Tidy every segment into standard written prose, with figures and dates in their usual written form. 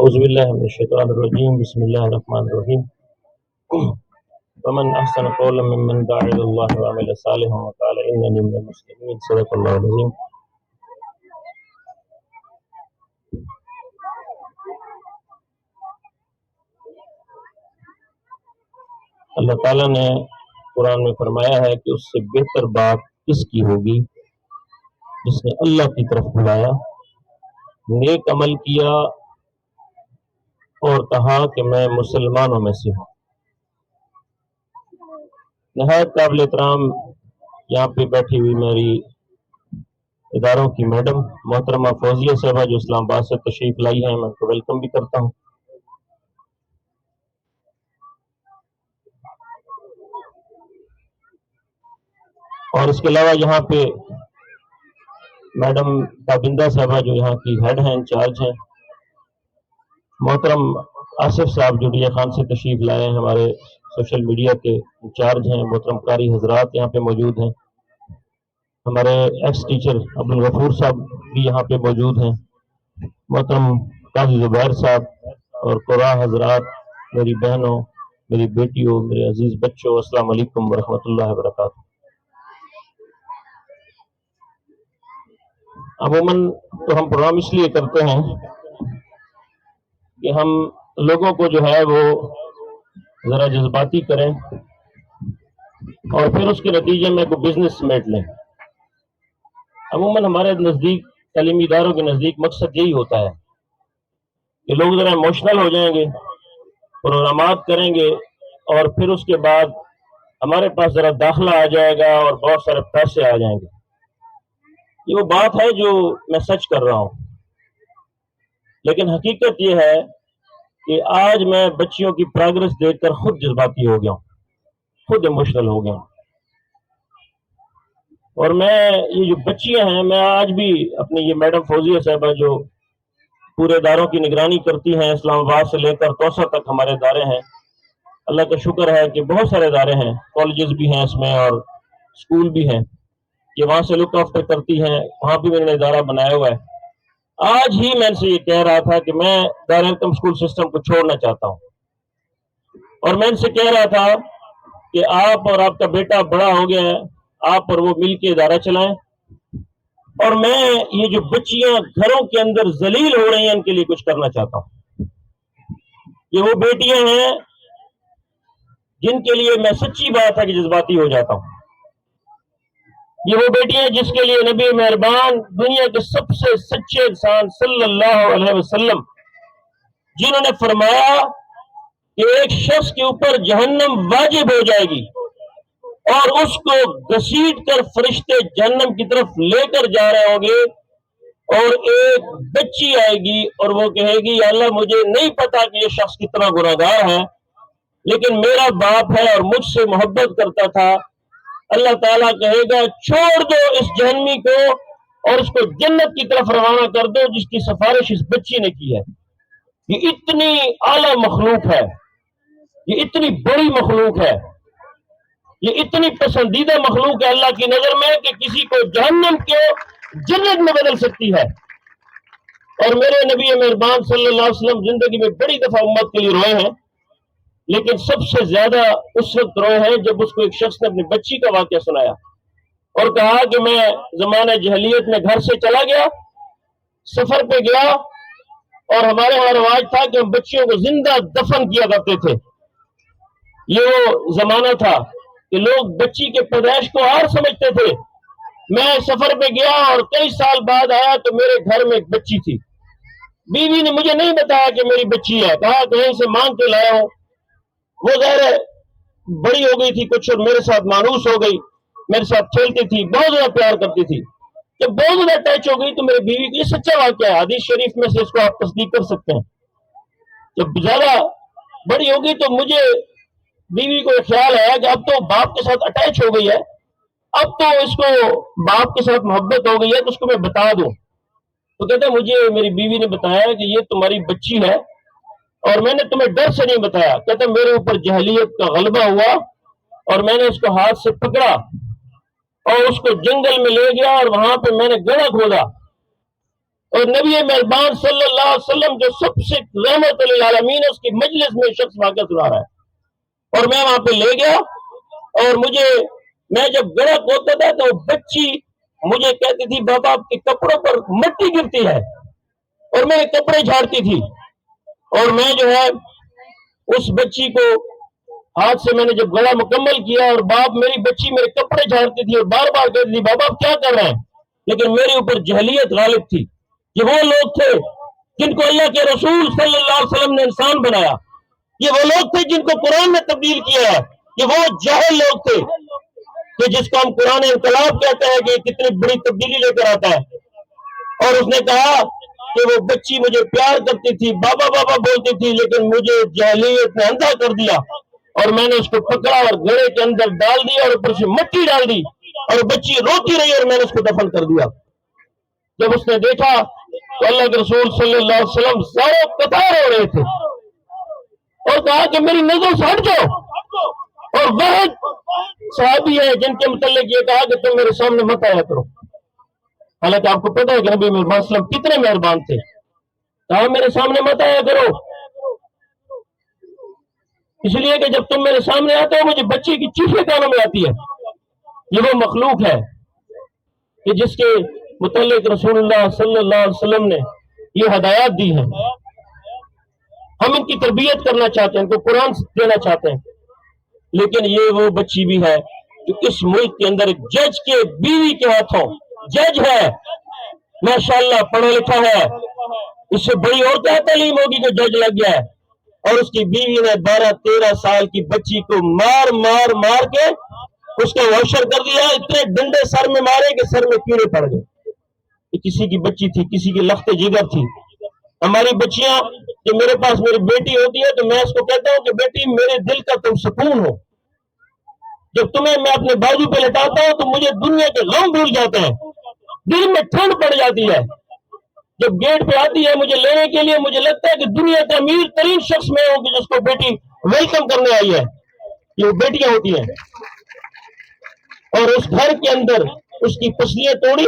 اعوذ باللہ من الشیطان الرجیم بسم اللہ الرحمن الرحیم ومن احسن قولا ممن دعا الى اللہ وعمل صالحا وقال اننی من المسلمین صدق اللہ العظیم۔ اللہ تعالیٰ نے قرآن میں فرمایا ہے کہ اس سے بہتر بات کس کی ہوگی جس نے اللہ کی طرف بلایا، نیک عمل کیا اور کہا کہ میں مسلمانوں میں سے ہوں۔ نہایت قابل احترام یہاں پہ بیٹھی ہوئی میری اداروں کی میڈم محترمہ فوزیہ صاحبہ جو اسلام آباد سے تشریف لائی ہیں، میں ان کو ویلکم بھی کرتا ہوں۔ اور اس کے علاوہ یہاں پہ میڈم تابندہ صاحبہ جو یہاں کی ہیڈ ہیں، انچارج ہیں، محترم آصف صاحب جو ڈی خان سے تشریف لائے ہیں، ہمارے سوشل میڈیا کے انچارج ہیں، محترم قاری حضرات یہاں پہ موجود ہیں، ہمارے ایکس ٹیچر عبدالغفور صاحب بھی یہاں پہ موجود ہیں، محترم قاضی زبیر صاحب اور قرا حضرات، میری بہنوں، میری بیٹیوں، میرے عزیز بچوں، السلام علیکم ورحمۃ اللہ وبرکاتہ۔ عموماً تو ہم پروگرام اس لیے کرتے ہیں کہ ہم لوگوں کو جو ہے وہ ذرا جذباتی کریں اور پھر اس کے نتیجے میں کوئی بزنس سمیٹ لیں۔ عموماً ہمارے نزدیک تعلیمی اداروں کے نزدیک مقصد یہی ہوتا ہے کہ لوگ ذرا ایموشنل ہو جائیں گے، پروگرامات کریں گے اور پھر اس کے بعد ہمارے پاس ذرا داخلہ آ جائے گا اور بہت سارے پیسے آ جائیں گے۔ یہ وہ بات ہے جو میں سچ کر رہا ہوں، لیکن حقیقت یہ ہے کہ آج میں بچیوں کی پروگرس دیکھ کر خود جذباتی ہو گیا ہوں، خود ایموشنل ہو گیا ہوں۔ اور میں یہ جو بچیاں ہیں، میں آج بھی اپنی یہ میڈم فوزیہ صاحبہ جو پورے اداروں کی نگرانی کرتی ہیں، اسلام آباد سے لے کر توسا تک ہمارے ادارے ہیں، اللہ کا شکر ہے کہ بہت سارے ادارے ہیں، کالجز بھی ہیں اس میں اور اسکول بھی ہیں، یہ وہاں سے لک آفٹر کرتی ہیں، وہاں بھی میں نے ادارہ بنایا ہوا ہے۔ آج ہی میں ان سے یہ کہہ رہا تھا کہ میں دارالحکم اسکول سسٹم کو چھوڑنا چاہتا ہوں، اور میں ان سے کہہ رہا تھا کہ آپ اور آپ کا بیٹا بڑا ہو گیا ہے، آپ اور وہ مل کے ادارہ چلائیں، اور میں یہ جو بچیاں گھروں کے اندر ذلیل ہو رہی ہیں ان کے لیے کچھ کرنا چاہتا ہوں۔ یہ وہ بیٹیاں ہیں جن کے لیے میں سچی بات ہے کہ جذباتی ہو جاتا ہوں۔ یہ وہ بیٹیاں جس کے لیے نبی مہربان دنیا کے سب سے سچے انسان صلی اللہ علیہ وسلم جنہوں نے فرمایا کہ ایک شخص کے اوپر جہنم واجب ہو جائے گی اور اس کو گھسیٹ کر فرشتے جہنم کی طرف لے کر جا رہے ہوں گے، اور ایک بچی آئے گی اور وہ کہے گی یا اللہ مجھے نہیں پتا کہ یہ شخص کتنا گناہگار ہے، لیکن میرا باپ ہے اور مجھ سے محبت کرتا تھا۔ اللہ تعالیٰ کہے گا چھوڑ دو اس جہنمی کو اور اس کو جنت کی طرف روانہ کر دو جس کی سفارش اس بچی نے کی ہے۔ یہ اتنی اعلیٰ مخلوق ہے، یہ اتنی بڑی مخلوق ہے، یہ اتنی پسندیدہ مخلوق ہے اللہ کی نظر میں کہ کسی کو جہنم کو جنت میں بدل سکتی ہے۔ اور میرے نبی مہربان صلی اللہ علیہ وسلم زندگی میں بڑی دفعہ امت کے لیے روئے ہیں، لیکن سب سے زیادہ اس وقت روئے ہیں جب اس کو ایک شخص نے اپنی بچی کا واقعہ سنایا اور کہا کہ میں زمانہ جہلیت میں گھر سے چلا گیا، سفر پہ گیا، اور ہمارے وہاں رواج تھا کہ ہم بچیوں کو زندہ دفن کیا کرتے تھے۔ یہ وہ زمانہ تھا کہ لوگ بچی کے پیدائش کو ہار سمجھتے تھے۔ میں سفر پہ گیا اور کئی سال بعد آیا تو میرے گھر میں ایک بچی تھی، بیوی نے مجھے نہیں بتایا کہ میری بچی ہے، کہا کہیں سے مانگ کے لایا ہوں۔ وہ ظاہر بڑی ہو گئی تھی کچھ اور میرے ساتھ مانوس ہو گئی، میرے ساتھ کھیلتی تھی، بہت زیادہ پیار کرتی تھی۔ جب بہت زیادہ اٹیچ ہو گئی تو میرے بیوی کی سچا واقعہ ہے، حدیث شریف میں سے اس کو آپ تصدیق کر سکتے ہیں۔ جب زیادہ بڑی ہو گئی تو مجھے بیوی کو خیال آیا کہ اب تو باپ کے ساتھ اٹیچ ہو گئی ہے، اب تو اس کو باپ کے ساتھ محبت ہو گئی ہے تو اس کو میں بتا دوں۔ تو کہتے مجھے میری بیوی نے بتایا کہ یہ تمہاری بچی ہے اور میں نے تمہیں ڈر سے نہیں بتایا۔ کہتے میرے اوپر جہلیت کا غلبہ ہوا اور میں نے اس کو ہاتھ سے پکڑا اور اس کو جنگل میں لے گیا اور وہاں پہ میں نے گڑھا کھودا اور نبی مہربان صلی اللہ علیہ وسلم جو سب سے رحمت للعالمین ہے، اس کی مجلس میں شخص واقعہ سنا رہا ہے، اور میں وہاں پہ لے گیا، اور میں جب گڑا کھودتا تھا تو بچی مجھے کہتی تھی بابا آپ کے کپڑوں پر مٹی گرتی ہے، اور میرے کپڑے جھاڑتی تھی، اور میں جو ہے اس بچی کو ہاتھ سے میں نے جب گڑا مکمل کیا، اور باپ میری بچی میرے کپڑے جھاڑتی تھی اور بار بار کہتی تھی بابا آپ کیا کر رہے ہیں، لیکن میرے اوپر جہلیت غالب تھی۔ یہ وہ لوگ تھے جن کو اللہ کے رسول صلی اللہ علیہ وسلم نے انسان بنایا، یہ وہ لوگ تھے جن کو قرآن نے تبدیل کیا ہے، یہ وہ جاہل لوگ تھے کہ جس کو ہم قرآن انقلاب کہتے ہیں کہ یہ کتنی بڑی تبدیلی لے کر آتا ہے۔ اور اس نے کہا کہ وہ بچی مجھے پیار کرتی تھی، بابا بابا بولتی تھی، لیکن مجھے جاہلیت نے اندھا کر دیا، اور میں نے اس کو پکڑا اور گھڑے کے اندر ڈال دیا اور اوپر سے مٹی ڈال دی، اور بچی روتی رہی اور میں نے اس کو دفن کر دیا۔ جب اس نے دیکھا تو اللہ کے رسول صلی اللہ علیہ وسلم سارے قطار ہو رہے تھے، اور کہا کہ میری نظر سے ہٹ جاؤ، اور واحد صحابی ہے جن کے متعلق یہ کہا کہ تم میرے سامنے مت آیا کرو، حالانکہ آپ کو پتا ہے کہ نبی مہربان صلی اللہ علیہ وسلم کتنے مہربان تھے، کہا میرے سامنے مت آیا کرو، اس لیے کہ جب تم میرے سامنے آتے ہو مجھے بچے کی چیخیں کانوں میں آتی ہے۔ یہ وہ مخلوق ہے کہ جس کے متعلق رسول اللہ صلی اللہ علیہ وسلم نے یہ ہدایات دی ہیں، ہم ان کی تربیت کرنا چاہتے ہیں، ان کو قرآن دینا چاہتے ہیں، لیکن یہ وہ بچی بھی ہے جو اس ملک کے اندر ایک جج کے بیوی کے ہاتھوں جج ہے، ماشاءاللہ پڑھا لکھا ہے، اس سے بڑی اور کیا تعلیم ہوگی کہ جج لگ گیا ہے، اور اس کی بیوی نے 12-13 سال کی بچی کو مار کے اس کا واشر کر دیا، اتنے ڈنڈے سر میں مارے کہ سر میں کیڑے پڑ گئے۔ کسی کی بچی تھی، کسی کی لخت جگر تھی۔ ہماری بچیاں کہ میرے پاس میری بیٹی ہوتی ہے تو میں اس کو کہتا ہوں کہ بیٹی میرے دل کا تم سکون ہو، جب تمہیں میں اپنے بازو پہ لٹاتا ہوں تو مجھے دنیا کے غم بھول جاتے ہیں، دل میں ٹھنڈ پڑ جاتی ہے۔ جب گیٹ پہ آتی ہے مجھے لینے کے لیے مجھے لگتا ہے کہ دنیا کا امیر ترین شخص میں ہوں کہ جس کو بیٹی ویلکم کرنے آئی ہے۔ یہ بیٹیاں ہوتی ہیں، اور اس گھر کے اندر اس کی پسلیاں توڑی،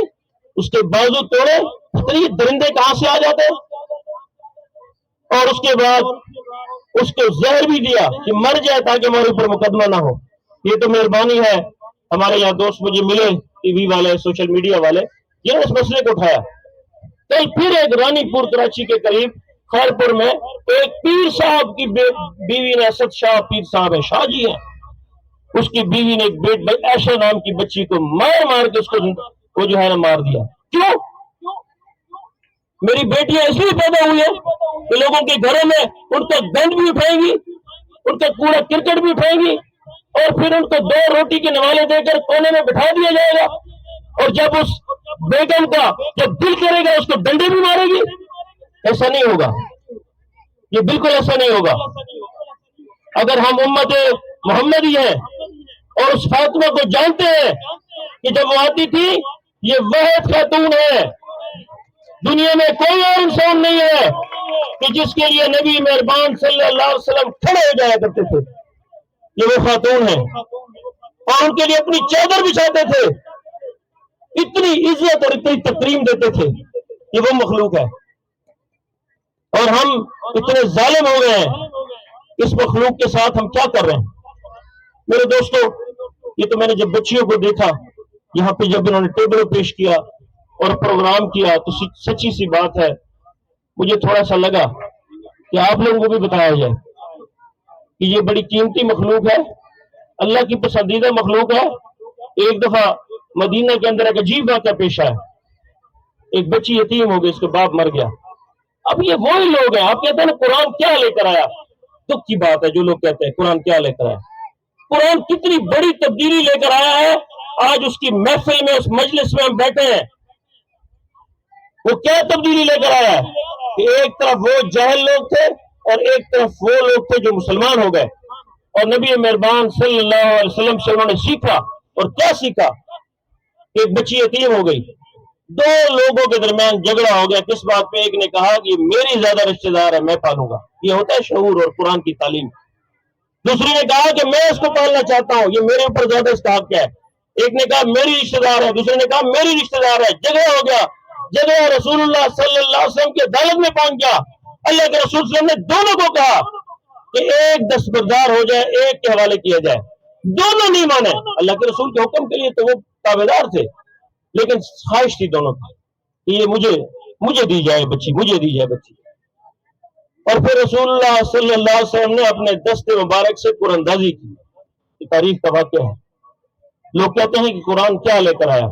اس کے بازو توڑے، درندے کہاں سے آ جاتے، اور اس کے بعد اس کو زہر بھی دیا کہ مر جائے تاکہ ہمارے اوپر مقدمہ نہ ہو۔ یہ تو مہربانی ہے، ہمارے یہاں دوست مجھے ملے ٹی وی والے، سوشل میڈیا والے، جنہوں نے اس مسئلے کو اٹھایا۔ کل پھر ایک رانی پور کراچی کے قریب خیر پور میں ایک پیر صاحب کی بیوی نے، اسد شاہ پیر صاحب ہے، شاہ جی ہیں، اس کی بیوی نے ایک عائشہ نام کی بچی کو مار کے اس کو وہ جو ہے نا مار دیا۔ کیوں؟ میری بیٹیاں اس لیے پیدا ہوئی ہیں کہ لوگوں کے گھروں میں ان کا گند بھی اٹھائیں گی، ان کا کوڑا کرکٹ بھی اٹھائیں گی، اور پھر ان کو 2 روٹی کے نوالے دے کر کونے میں بٹھا دیا جائے گا، اور جب اس بیگم کا جب دل کرے گا اس کو ڈنڈے بھی مارے گی۔ ایسا نہیں ہوگا، یہ بالکل ایسا نہیں ہوگا۔ اگر ہم امت محمدی ہیں اور اس فاطمہ کو جانتے ہیں کہ جب وہ آتی تھی یہ واحد خاتون ہے، دنیا میں کوئی اور انسان نہیں ہے کہ جس کے لیے نبی مہربان صلی اللہ علیہ وسلم کھڑے ہو جایا کرتے تھے، یہ وہ خاتون ہیں، اور ان کے لیے اپنی چادر بچھاتے تھے، اتنی عزت اور اتنی تکریم دیتے تھے۔ یہ وہ مخلوق ہے، اور ہم اتنے ظالم ہو گئے ہیں، اس مخلوق کے ساتھ ہم کیا کر رہے ہیں؟ میرے دوستو، یہ تو میں نے جب بچیوں کو دیکھا یہاں پہ، جب انہوں نے ٹیبل پیش کیا اور پروگرام کیا، تو سچی سی بات ہے مجھے تھوڑا سا لگا کہ آپ لوگوں کو بھی بتایا جائے کہ یہ بڑی قیمتی مخلوق ہے، اللہ کی پسندیدہ مخلوق ہے۔ ایک دفعہ مدینہ کے اندر ایک عجیب واقعہ پیش آیا، ایک بچی یتیم ہو گئی، اس کا باپ مر گیا۔ اب یہ وہی لوگ ہیں، آپ کہتے ہیں نا قرآن کیا لے کر آیا، دکھ کی بات ہے جو لوگ کہتے ہیں قرآن کیا لے کر آیا۔ قرآن کتنی بڑی تبدیلی لے کر آیا ہے، آج اس کی محفل میں، اس مجلس میں ہم بیٹھے ہیں، وہ کیا تبدیلی لے کر آیا ہے کہ ایک طرف وہ جاہل لوگ تھے اور ایک طرف وہ لوگ تھے جو مسلمان ہو گئے، اور نبی مہربان صلی اللہ علیہ وسلم سے انہوں نے سیکھا، اور کیا سیکھا؟ ایک بچی یتیم ہو گئی، 2 لوگوں کے درمیان جھگڑا ہو گیا، کس بات پہ؟ ایک نے کہا کہ میری زیادہ رشتہ دار ہے، میں پالوں گا، یہ ہوتا ہے شعور اور قرآن کی تعلیم۔ دوسری نے کہا کہ میں اس کو پالنا چاہتا ہوں، یہ میرے اوپر زیادہ استحق ہے۔ ایک نے کہا میری رشتہ دار ہے، دوسرے نے کہا میری رشتہ دار ہے، جھگڑا ہو گیا۔ جب رسول اللہ صلی اللہ علیہ وسلم کی عدالت میں پہنچ گیا، اللہ کے رسول صلی اللہ علیہ وسلم نے دونوں کو کہا کہ ایک دستبردار ہو جائے، ایک کے حوالے کیا جائے. دونوں نہیں مانے. اللہ کے رسول کے حکم کے لیے تو وہ تابعدار تھے، لیکن خواہش تھی دونوں کی کہ یہ مجھے دی جائے بچی، مجھے دی جائے بچی. اور پھر رسول اللہ صلی اللہ علیہ وسلم نے اپنے دست مبارک سے قرآن اندازی کی. یہ تاریخ کا واقعہ ہے. لوگ کہتے ہیں کہ قرآن کیا لے کر آیا.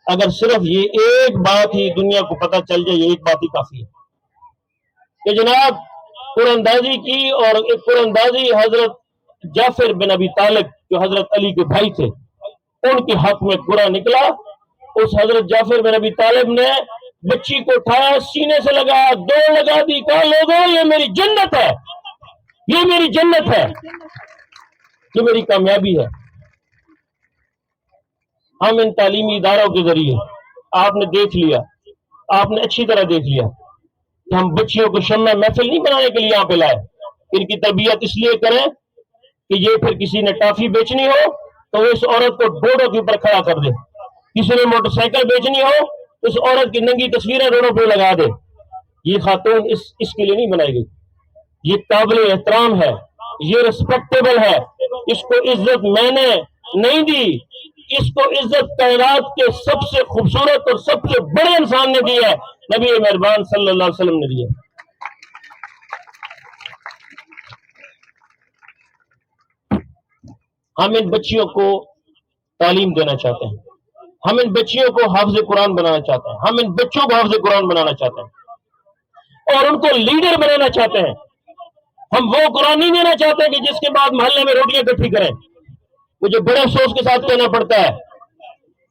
اگر صرف یہ ایک بات ہی دنیا کو پتہ چل جائے، یہ ایک بات ہی کافی ہے کہ جناب قرآن اندازی کی. اور ایک قرآن اندازی حضرت جعفر بن ابی طالب جو حضرت علی کے بھائی تھے، ان کے حق میں قرآن نکلا. اس حضرت جعفر بن ابی طالب نے بچی کو اٹھایا، سینے سے لگایا، دوڑ لگا دی، کہا لوگوں یہ میری جنت ہے، یہ میری جنت ہے، یہ میری کامیابی ہے. ہم ان تعلیمی اداروں کے ذریعے آپ نے دیکھ لیا، آپ نے اچھی طرح دیکھ لیا کہ ہم بچیوں کو شمع محفل نہیں بنانے کے لیے یہاں پہ لائے. ان کی تربیت اس لیے کریں کہ یہ پھر کسی نے ٹافی بیچنی ہو تو وہ اس عورت کو ڈوڑوں کے اوپر کھڑا کر دے، کسی نے موٹر سائیکل بیچنی ہو تو اس عورت کی ننگی تصویریں روڈوں پہ لگا دے. یہ خاتون اس کے لیے نہیں بنائی گئی. یہ قابل احترام ہے، یہ ریسپیکٹیبل ہے. اس کو عزت میں نے نہیں دی، اس کو عزت کائنات کے سب سے خوبصورت اور سب سے بڑے انسان نے دی ہے، نبی مہربان صلی اللہ علیہ وسلم نے دی ہے. ہم ان بچیوں کو تعلیم دینا چاہتے ہیں، ہم ان بچیوں کو حافظ قرآن بنانا چاہتے ہیں، ہم ان بچوں کو حافظ قرآن بنانا چاہتے ہیں اور ان کو لیڈر بنانا چاہتے ہیں. ہم وہ قرآن نہیں دینا چاہتے کہ جس کے بعد محلے میں روٹیاں اکٹھی کریں. مجھے بڑے افسوس کے ساتھ کہنا پڑتا ہے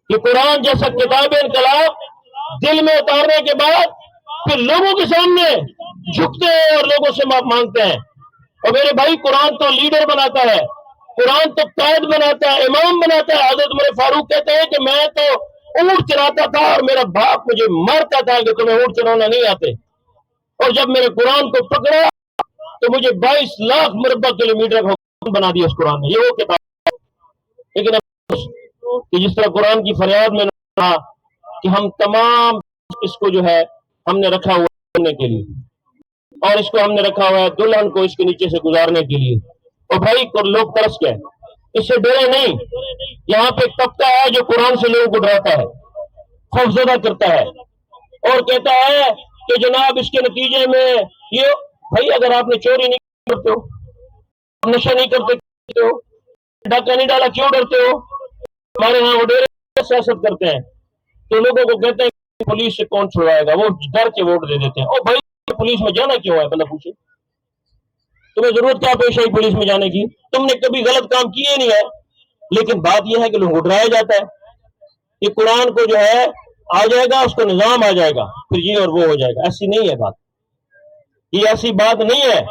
کہ قرآن جیسا کتاب انقلاب دل میں اتارنے کے بعد پھر لوگوں کے سامنے جھکتے ہیں اور لوگوں سے معاف مانگتے ہیں. اور میرے بھائی قرآن تو لیڈر بناتا ہے، قرآن تو قائد بناتا ہے، امام بناتا ہے. حضرت عمر فاروق کہتے ہیں کہ میں تو اونٹ چلاتا تھا اور میرا باپ مجھے مارتا تھا کہ تمہیں اونٹ چلانا نہیں آتے، اور جب میرے قرآن کو پکڑا تو مجھے 22 لاکھ مربع کلومیٹر کا بنا دیا اس قرآن نے. یہ وہ کتاب. لیکن کہ جس طرح قرآن کی فریاد میں نے کہا کہ ہم تمام اس کو جو ہے ہم نے رکھا ہوا ہے کے لیے، اور اس کو ہم نے رکھا ہوا ہے دلہن کو اس کے نیچے سے گزارنے کے لیے. اور بھائی لوگ ترس گئے، اس سے ڈرے نہیں. یہاں پہ ایک طبقہ ہے جو قرآن سے لوگوں کو ڈراتا ہے، خوفزدہ کرتا ہے اور کہتا ہے کہ جناب اس کے نتیجے میں یہ. بھائی اگر آپ نے چوری نہیں کرتے ہو، نشہ نہیں کرتے ہو، ڈاکہ نہیں ڈالا، کیوں ڈرتے ہو؟ ہمارے ہاں وہ ڈیرے سیاست کرتے ہیں تو لوگوں کو کہتے ہیں کہ پولیس سے کون چھڑوائے گا، وہ ڈر کے ووٹ دے دیتے ہیں. اور بھائی پولیس میں جانا کیوں ہے؟ بندہ پوچھے تمہیں ضرورت کیا پیش آئی پولیس میں جانے کی؟ تم نے کبھی غلط کام کیے نہیں ہے. لیکن بات یہ ہے کہ لوگوں کو ڈرایا جاتا ہے کہ قرآن کو جو ہے آ جائے گا، اس کو نظام آ جائے گا، پھر یہ اور وہ ہو جائے گا. ایسی نہیں ہے بات، یہ ایسی بات نہیں ہے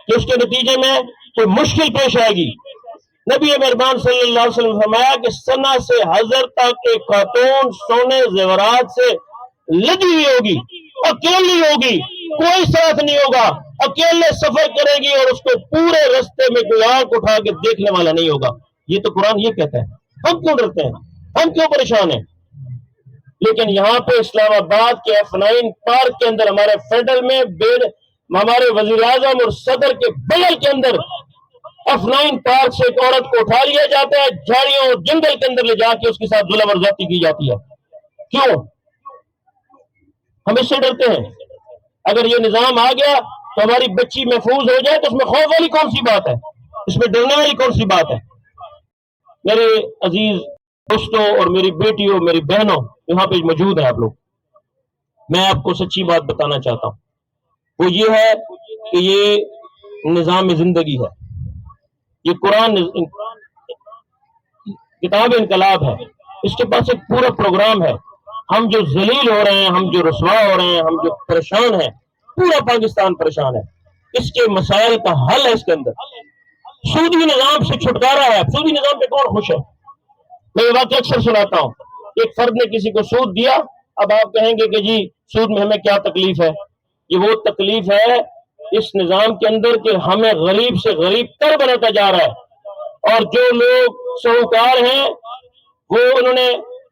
کہ اس کے نتیجے میں کوئی مشکل پیش آئے گی. نبی مہربان صلی اللہ علیہ وسلم فرمایا کہ سنا سے حضر تک ایک خاتون سونے زیورات سے لگی ہوئی ہوگی، اکیلی ہوگی، کوئی ساتھ نہیں ہوگا، اکیلے سفر کرے گی اور اس کو پورے رستے میں کوئی آنکھ اٹھا کے دیکھنے والا نہیں ہوگا. یہ تو قرآن یہ کہتا ہے. ہم کیوں ڈرتے ہیں؟ ہم کیوں پریشان ہیں؟ لیکن یہاں پہ اسلام آباد کے F9 پارک کے اندر ہمارے فیڈرل میں ہمارے وزیر اعظم اور صدر کے بغل کے اندر F9 پارک سے ایک عورت کو اٹھا لیا جاتا ہے، جھاڑیوں اور جنگل کے اندر لے جا کے اس کے ساتھ ظلم اور زیادتی کی جاتی ہے. کیوں؟ ہم اس سے ڈرتے ہیں. اگر یہ نظام آ گیا تو ہماری بچی محفوظ ہو جائے تو اس میں خوف والی کون سی بات ہے؟ اس میں ڈرنے والی کون سی بات ہے؟ میرے عزیز دوستوں اور میری بیٹیوں، میری بہنوں یہاں پہ موجود ہیں آپ لوگ، میں آپ کو سچی بات بتانا چاہتا ہوں. وہ یہ ہے کہ یہ نظام زندگی ہے، یہ قرآن کتاب انقلاب ہے. اس کے پاس ایک پورا پروگرام ہے. ہم جو ذلیل ہو رہے ہیں، ہم جو رسوا ہو رہے ہیں، ہم جو پریشان ہیں، پورا پاکستان پریشان ہے. اس کے مسائل کا حل ہے اس کے اندر. سودی نظام سے چھٹکارا ہے. سودی نظام پہ کون خوش ہے؟ میں یہ واقعہ اکثر سناتا ہوں. ایک فرد نے کسی کو سود دیا. اب آپ کہیں گے کہ جی سود میں ہمیں کیا تکلیف ہے؟ یہ وہ تکلیف ہے اس نظام کے اندر کہ ہمیں غریب سے غریب تر بناتا جا رہا ہے. اور جو لوگ سہوکار ہیں وہ انہوں نے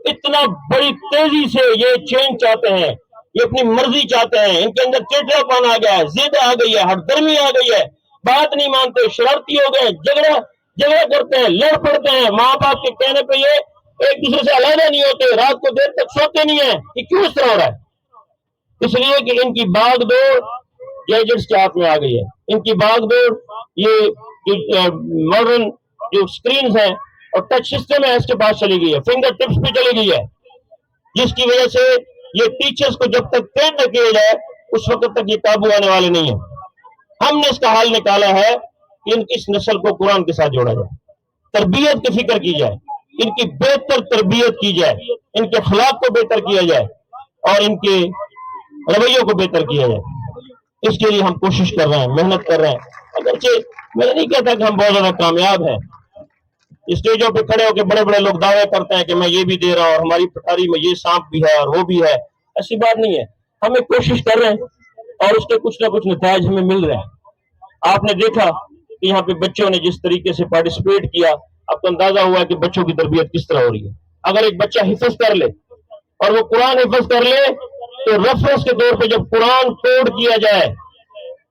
اتنا بڑی تیزی سے یہ چینج چاہتے ہیں، یہ اپنی مرضی چاہتے ہیں، ان کے اندر چڑچڑا پن آ گیا ہے، ضد آ گئی ہے، ہٹ درمی آ گئی ہے، بات نہیں مانتے، شرارتی ہو گئے، جھگڑا کرتے ہیں، لڑ پڑتے ہیں، ماں باپ کے کہنے پہ یہ ایک دوسرے سے علیحدہ نہیں ہوتے، رات کو دیر تک سوتے نہیں ہیں۔ یہ کیوں اس طرح ہو رہا ہے؟ اس لیے کہ ان کی باغ دوڑ گیجٹس کے ہاتھ میں آ گئی ہے، ان کی باغ دوڑ یہ ماڈرن جو سکرینز ہیں اور ٹچ سسٹم ہے اس کے پاس چلی گئی ہے، فنگر ٹپس پہ چلی گئی ہے، جس کی وجہ سے یہ ٹیچرز کو جب تک ٹرین نہ کیا جائے اس وقت تک یہ قابو آنے والے نہیں ہیں۔ ہم نے اس کا حل نکالا ہے کہ اس نسل کو قرآن کے ساتھ جوڑا جائے، تربیت کی فکر کی جائے، ان کی بہتر تربیت کی جائے، ان کے اخلاق کو بہتر کیا جائے اور ان کے رویوں کو بہتر کیا جائے۔ اس کے لیے ہم کوشش کر رہے ہیں، محنت کر رہے ہیں۔ اگرچہ میں نہیں کہتا کہ ہم بہت زیادہ کامیاب ہیں، اسٹیجوں پہ کھڑے ہو کے بڑے بڑے لوگ دعوے کرتے ہیں کہ میں یہ بھی دے رہا ہوں اور ہماری پٹاری میں یہ سانپ بھی ہے اور وہ بھی ہے، ایسی بات نہیں ہے۔ ہم ایک کوشش کر رہے ہیں اور اس کے کچھ نہ کچھ نتائج ہمیں مل رہے ہیں۔ آپ نے دیکھا کہ یہاں پہ بچوں نے جس طریقے سے پارٹیسپیٹ کیا، آپ کو اندازہ ہوا کہ بچوں کی تربیت کس طرح ہو رہی ہے۔ اگر ایک بچہ حفظ کر لے اور وہ قرآن حفظ کر لے تو ریفرنس کے طور پہ جب قرآن کوڈ کیا جائے،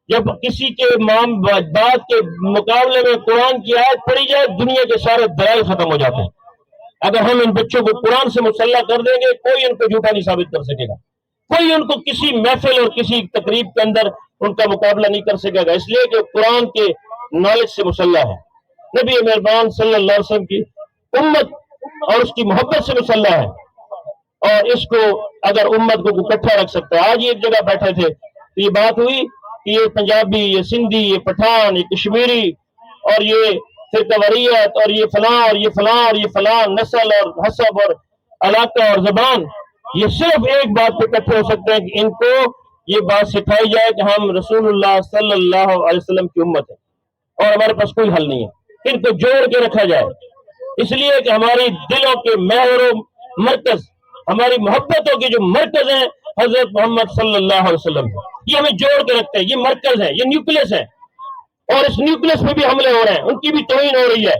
جب کسی کے بات کے مقابلے میں قرآن کی آیت پڑھی جائے، دنیا کے سارے دلائل ختم ہو جاتے ہیں۔ اگر ہم ان بچوں کو قرآن سے مسلح کر دیں گے، کوئی ان کو جھوٹا نہیں ثابت کر سکے گا، کوئی ان کو کسی محفل اور کسی تقریب کے اندر ان کا مقابلہ نہیں کر سکے گا، اس لیے کہ قرآن کے نالج سے مسلح ہے، نبی مہربان صلی اللہ علیہ وسلم کی امت اور اس کی محبت سے مسلح ہے، اور اس کو اگر امت کو اکٹھا رکھ سکتا ہے۔ آج ایک جگہ بیٹھے تھے تو یہ بات ہوئی کہ یہ پنجابی، یہ سندھی، یہ پٹھان، یہ کشمیری اور یہ فرقہ واریت اور یہ فلاں اور یہ فلاں اور یہ فلاں نسل اور حسب اور علاقہ اور زبان، یہ صرف ایک بات پہ اکٹھے ہو سکتے ہیں کہ ان کو یہ بات سکھائی جائے کہ ہم رسول اللہ صلی اللہ علیہ وسلم کی امت ہے اور ہمارے پاس کوئی حل نہیں ہے۔ ان کو جوڑ کے رکھا جائے، اس لیے کہ ہماری دلوں کے محور و مرکز، ہماری محبتوں کے جو مرکز ہیں حضرت محمد صلی اللہ علیہ وسلم، یہ ہمیں جوڑ کے رکھتے ہیں، یہ مرکز ہے، یہ نیوکلس ہے، اور اس نیوکلس پہ بھی حملے ہو رہے ہیں، ان کی بھی توہین ہو رہی ہے،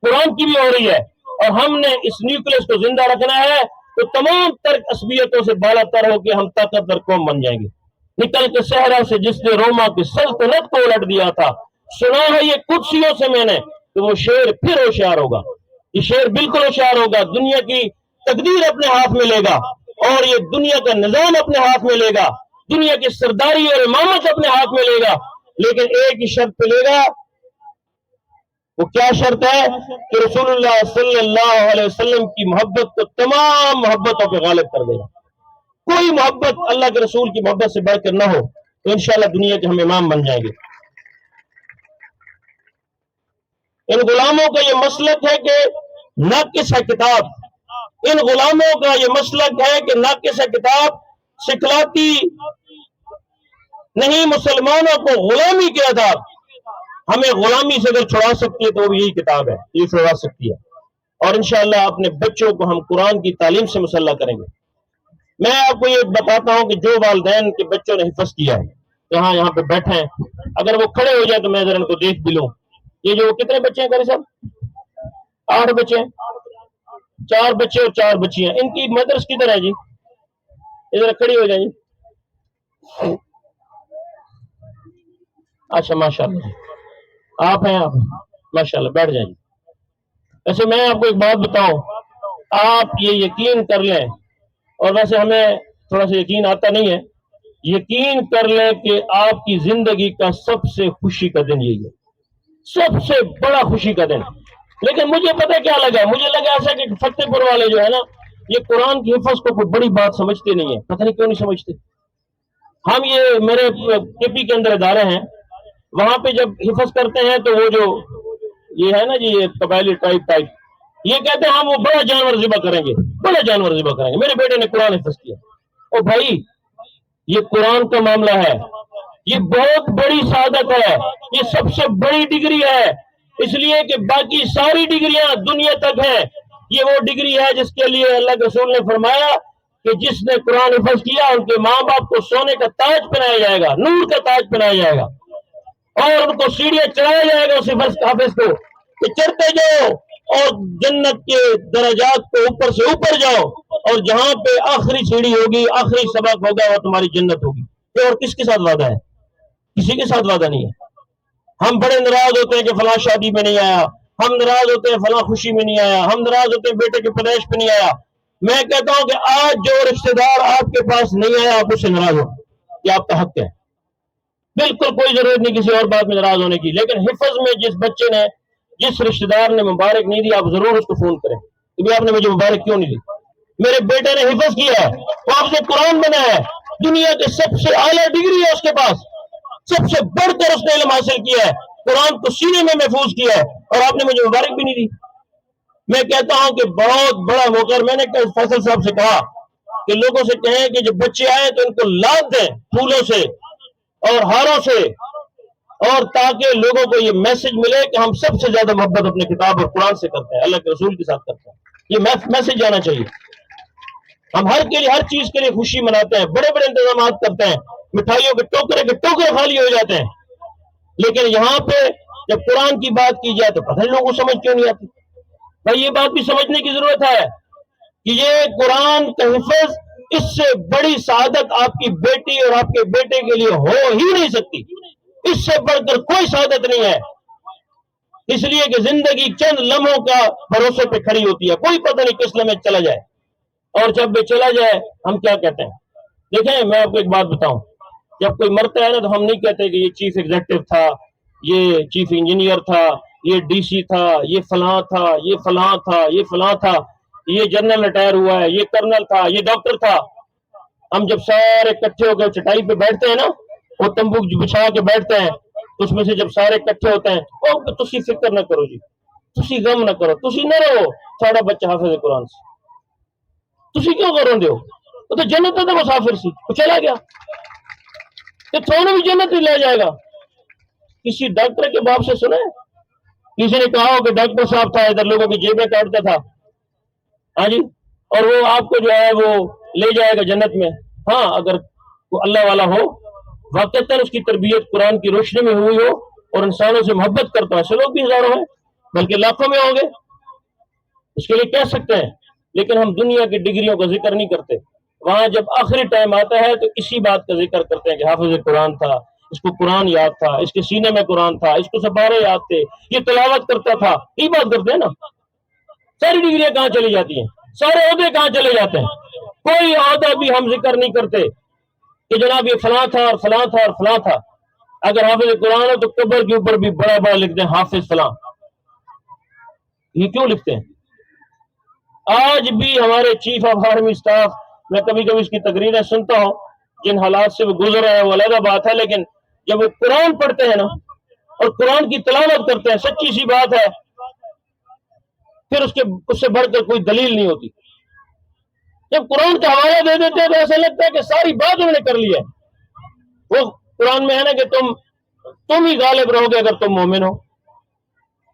قرآن کی بھی ہو رہی ہے، اور ہم نے اس نیوکلس کو زندہ رکھنا ہے تو تمام ترک عصبیتوں سے بالا تر ہو کے ہم طاقتور قوم بن جائیں گے۔ نکل کے صحرا سے جس نے روما کی سلطنت کو الٹ دیا تھا، سنا ہے یہ قدسیوں سے میں نے، تو وہ شیر پھر ہوشیار ہوگا، یہ شیر بالکل ہوشیار ہوگا، دنیا کی تقدیر اپنے ہاتھ میں لے گا اور یہ دنیا کا نظام اپنے ہاتھ میں لے گا، دنیا کی سرداری اور امامت اپنے ہاتھ میں لے گا، لیکن ایک ہی شرط پہ لے گا۔ وہ کیا شرط ہے؟ کہ رسول اللہ صلی اللہ علیہ وسلم کی محبت کو تمام محبتوں پہ غالب کر دے گا۔ کوئی محبت اللہ کے رسول کی محبت سے بڑھ کر نہ ہو تو انشاءاللہ دنیا کے ہم امام بن جائیں گے۔ ان غلاموں کا یہ مسلک ہے کہ ناقص ہے کتاب، ان غلاموں کا یہ مسلک ہے کہ ناقص ہے کتاب، سکھلاتی نہیں مسلمانوں کو غلامی کے آداب۔ ہمیں غلامی سے اگر چھڑا سکتی ہے تو وہ یہی کتاب ہے، یہ چھڑا سکتی ہے، اور انشاءاللہ اپنے بچوں کو ہم قرآن کی تعلیم سے مسلح کریں گے۔ میں آپ کو یہ بتاتا ہوں کہ جو والدین کے بچوں نے حفظ کیا ہے، یہاں پہ بیٹھے ہیں، اگر وہ کھڑے ہو جائے تو میں ذرا ان کو دیکھ بھی لوں۔ یہ جو کتنے بچے ہیں قاری صاحب؟ 8 بچے ہیں، 4 بچے اور 4 بچیاں، ان کی مدرس کدھر ہے جی؟ ادھر کھڑی ہو جائیں جی۔ اچھا ماشاءاللہ آپ ہیں، آپ ماشاءاللہ بیٹھ جائیں جی۔ ویسے میں آپ کو ایک بات بتاؤں، آپ یہ یقین کر لیں، اور ویسے ہمیں تھوڑا سا یقین آتا نہیں ہے، یقین کر لیں کہ آپ کی زندگی کا سب سے خوشی کا دن یہی ہے، سب سے بڑا خوشی کا دن۔ لیکن مجھے پتہ کیا لگا، مجھے لگا ایسا کہ فتح پور والے جو ہے نا، یہ قرآن کی حفظ کو کوئی بڑی بات سمجھتے نہیں ہیں، پتہ نہیں کیوں نہیں سمجھتے۔ ہم یہ میرے کے پی کے اندر ادارے ہیں، وہاں پہ جب حفظ کرتے ہیں تو وہ جو یہ ہے نا جی، یہ قبائلی ٹائپ یہ کہتے ہیں ہم وہ بڑا جانور ذبح کریں گے، بڑا جانور ذبح کریں گے، میرے بیٹے نے قرآن حفظ کیا۔ او بھائی، یہ قرآن کا معاملہ ہے، یہ بہت بڑی سعادت ہے، یہ سب سے بڑی ڈگری ہے، اس لیے کہ باقی ساری ڈگریاں دنیا تک ہیں، یہ وہ ڈگری ہے جس کے لیے اللہ کے رسول نے فرمایا کہ جس نے قرآن حفظ کیا ان کے ماں باپ کو سونے کا تاج پہنایا جائے گا، نور کا تاج پہنایا جائے گا، اور ان کو سیڑھیاں چڑھایا جائے گا اس حافظ کو، کہ چڑھتے جاؤ اور جنت کے درجات پہ اوپر سے اوپر جاؤ، اور جہاں پہ آخری سیڑھی ہوگی، آخری سبق ہوگا، وہ تمہاری جنت ہوگی۔ یہ اور کس کے ساتھ وعدہ ہے؟ کسی کے ساتھ وعدہ نہیں ہے۔ ہم بڑے ناراض ہوتے ہیں کہ فلاں شادی میں نہیں آیا، ہم ناراض ہوتے ہیں فلاں خوشی میں نہیں آیا، ہم ناراض ہوتے ہیں بیٹے کے پیدائش پہ نہیں آیا۔ میں کہتا ہوں کہ آج جو رشتہ دار آپ کے پاس نہیں آیا، آپ اس سے ناراض ہو، یہ آپ کا حق ہے، بالکل کوئی ضرورت نہیں کسی اور بات میں ناراض ہونے کی۔ لیکن حفظ میں جس بچے نے، جس رشتہ دار نے مبارک نہیں دی، آپ ضرور اس کو فون کریں کہ آپ نے مجھے مبارک کیوں نہیں دی؟ میرے بیٹے نے حفظ کیا ہے، وہ آپ سے قرآن بنا ہے، دنیا کے سب سے اعلیٰ ڈگری ہے اس کے پاس، سب سے بڑھ کر اس نے علم حاصل کیا ہے، قرآن کو سینے میں محفوظ کیا ہے، اور آپ نے مجھے مبارک بھی نہیں دی۔ میں کہتا ہوں کہ بہت بڑا موقع، میں نے فیصل صاحب سے کہا کہ لوگوں سے کہیں کہ جب بچے آئیں تو ان کو لاد دیں پھولوں سے اور ہاروں سے، اور تاکہ لوگوں کو یہ میسج ملے کہ ہم سب سے زیادہ محبت اپنے کتاب اور قرآن سے کرتے ہیں، اللہ کے رسول کے ساتھ کرتے ہیں۔ یہ میسج جانا چاہیے۔ ہم ہر چیز کے لیے خوشی مناتے ہیں، بڑے بڑے انتظامات کرتے ہیں، مٹھائیوں کے ٹوکرے خالی ہو جاتے ہیں، لیکن یہاں پہ جب قرآن کی بات کی جائے تو پتہ نہیں لوگوں کو سمجھ کیوں نہیں آتی۔ بھائی یہ بات بھی سمجھنے کی ضرورت ہے کہ یہ قرآن کا حفظ، اس سے بڑی سعادت آپ کی بیٹی اور آپ کے بیٹے کے لیے ہو ہی نہیں سکتی، اس سے بڑھ کر کوئی سعادت نہیں ہے، اس لیے کہ زندگی چند لمحوں کا بھروسے پہ کھڑی ہوتی ہے، کوئی پتہ نہیں کس لمحے چلا جائے، اور جب وہ چلا جائے ہم کیا کہتے ہیں؟ دیکھیں میں آپ کو ایک بات بتاؤں، جب کوئی مرتا ہے نا تو ہم نہیں کہتے کہ یہ چیف ایگزیکٹو تھا، یہ چیف انجینئر تھا، یہ ڈی سی تھا، یہ فلاں تھا، یہ فلاں تھا، یہ فلاں تھا، یہ جنرل ریٹائر ہوا ہے، یہ کرنل تھا، یہ ڈاکٹر تھا۔ ہم جب سارے اکٹھے ہو کے چٹائی پہ بیٹھتے ہیں نا، وہ تمبو بچھا کے بیٹھتے ہیں، تو اس میں سے جب سارے اکٹھے ہوتے ہیں، او تسی فکر نہ کرو جی، تسی غم نہ کرو، تسی نہ رہو ساڑا بچہ حافظ قرآن سے، تسی کیوں کرو دے ہو؟ وہ تو جنت ہے، مسافر سی وہ چلا گیا، کہ تھوڑا بھی جنت ہی لے جائے گا۔ کسی ڈاکٹر کے باپ سے سنے کسی نے کہا ہو کہ ڈاکٹر صاحب تھا ادھر لوگوں کی جیبیں کاٹتا تھا، ہاں جی، اور وہ آپ کو جو ہے وہ لے جائے گا جنت میں؟ ہاں، اگر وہ اللہ والا ہو، واقعتاً اس کی تربیت قرآن کی روشنی میں ہوئی ہو اور انسانوں سے محبت کرتا ہے، ایسے لوگ بھی ہزاروں ہیں بلکہ لاکھوں میں ہوں گے، اس کے لیے کہہ سکتے ہیں۔ لیکن ہم دنیا کی ڈگریوں کا ذکر نہیں کرتے، وہاں جب آخری ٹائم آتا ہے تو اسی بات کا ذکر کرتے ہیں کہ حافظ قرآن تھا، اس کو قرآن یاد تھا، اس کے سینے میں قرآن تھا، اس کو سپارے یاد تھے، یہ تلاوت کرتا تھا، یہ بات کرتے ہیں نا۔ ساری ڈگریاں کہاں چلی جاتی ہیں؟ سارے عہدے کہاں چلے جاتے ہیں؟ کوئی عہدہ بھی ہم ذکر نہیں کرتے کہ جناب یہ فلاں تھا اور فلاں تھا اور فلاں تھا۔ اگر حافظ قرآن ہے تو قبر کے اوپر بھی بڑا بڑا لکھ دیں حافظ فلاں، یہ کیوں لکھتے ہیں؟ آج بھی ہمارے چیف آف آرمی سٹاف، میں کبھی کبھی اس کی تقریریں سنتا ہوں، جن حالات سے وہ گزر رہے ہیں وہ علیحدہ بات ہے، لیکن جب وہ قرآن پڑھتے ہیں نا اور قرآن کی تلاوت کرتے ہیں، سچی سی بات ہے، پھر اس سے بڑھ کر کوئی دلیل نہیں ہوتی۔ جب قرآن کا حوالہ دے دیتے ہیں تو ایسا لگتا ہے کہ ساری بات انہوں نے کر لی ہے۔ وہ قرآن میں ہے نا کہ تم ہی غالب رہو گے اگر تم مومن ہو،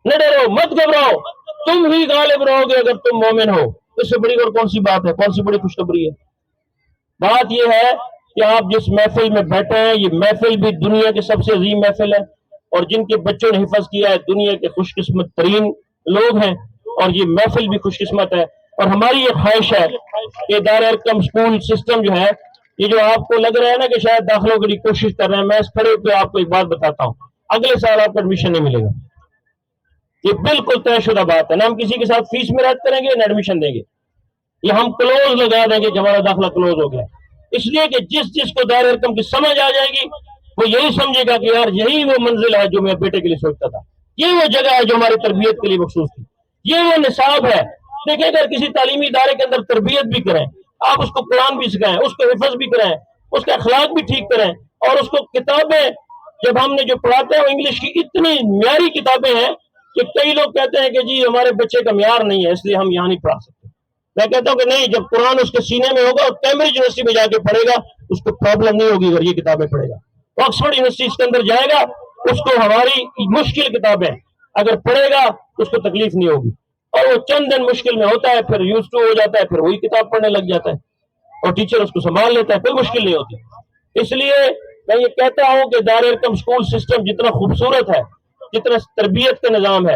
نہ ڈرو مت گھبراؤ، تم ہی غالب رہو گے اگر تم مومن ہو۔ اس سے بڑی اور کون سی بات ہے، کون سی بڑی خوشخبری ہے؟ بات یہ ہے کہ آپ جس محفل میں بیٹھے ہیں، یہ محفل بھی دنیا کی سب سے عظیم محفل ہے، اور جن کے بچوں نے حفظ کیا ہے دنیا کے خوش قسمت ترین لوگ ہیں، اور یہ محفل بھی خوش قسمت ہے۔ اور ہماری یہ خواہش ہے کہ دار ارقم اسکول سسٹم جو ہے، یہ جو آپ کو لگ رہا ہے نا کہ شاید داخلوں کے لیے کوشش کر رہے ہیں، میں اس کھڑے پہ آپ کو ایک بات بتاتا ہوں، اگلے سال آپ کو ایڈمیشن نہیں ملے گا، یہ بالکل طے شدہ بات ہے۔ نہ ہم کسی کے ساتھ فیس میں رد کریں گے نہ ایڈمیشن دیں گے، یہ ہم کلوز لگا دیں گے کہ ہمارا داخلہ کلوز ہو گیا، اس لیے کہ جس کو دار ارقم کی سمجھ آ جائے گی وہ یہی سمجھے گا کہ یار یہی وہ منزل ہے جو میں بیٹے کے لیے سوچتا تھا، یہ وہ جگہ ہے جو ہماری تربیت کے لیے مخصوص تھی، یہ وہ نصاب ہے۔ دیکھیں اگر کسی تعلیمی ادارے کے اندر تربیت بھی کریں، آپ اس کو قرآن بھی سکھائیں، اس کو حفظ بھی کریں، اس کا اخلاق بھی ٹھیک کریں، اور اس کو کتابیں جب ہم نے جو پڑھاتے ہیں وہ انگلش کی اتنی معیاری کتابیں ہیں کہ کئی لوگ کہتے ہیں کہ جی ہمارے بچے کا معیار نہیں ہے اس لیے ہم یہاں نہیں پڑھا سکتے۔ میں کہتا ہوں کہ نہیں، جب قرآن اس کے سینے میں ہوگا اور کیمبرج یونیورسٹی میں جا کے پڑھے گا اس کو پرابلم نہیں ہوگی، اگر یہ کتابیں پڑھے گا، آکسفورڈ یونیورسٹی کے اندر جائے گا اس کو ہماری مشکل کتابیں اگر پڑھے گا تو اس کو تکلیف نہیں ہوگی، اور وہ چند دن مشکل میں ہوتا ہے پھر یوز ٹو ہو جاتا ہے، پھر وہی کتاب پڑھنے لگ جاتا ہے اور ٹیچر اس کو سنبھال لیتا ہے، کوئی مشکل نہیں ہوتی۔ اس لیے میں یہ کہتا ہوں کہ دار ارقم اسکول سسٹم جتنا خوبصورت ہے، جتنا تربیت کا نظام ہے،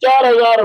4,000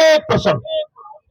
1%।